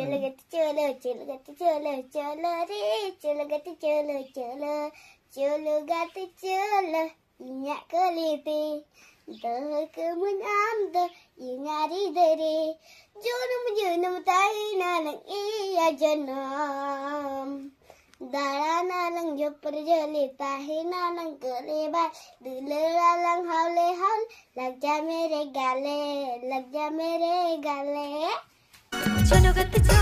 Chilagati cholo, chilagati cholo, cholo re, chilagati cholo, cholo, chilagati cholo, inyak keliti, dah kemenam dah ingari dere, junum tahi nalang iya janam. Dara nalang jopper joli tahi nalang kelebar, dulu lalang haule haul, lag ja mere gale. चलो गत्ते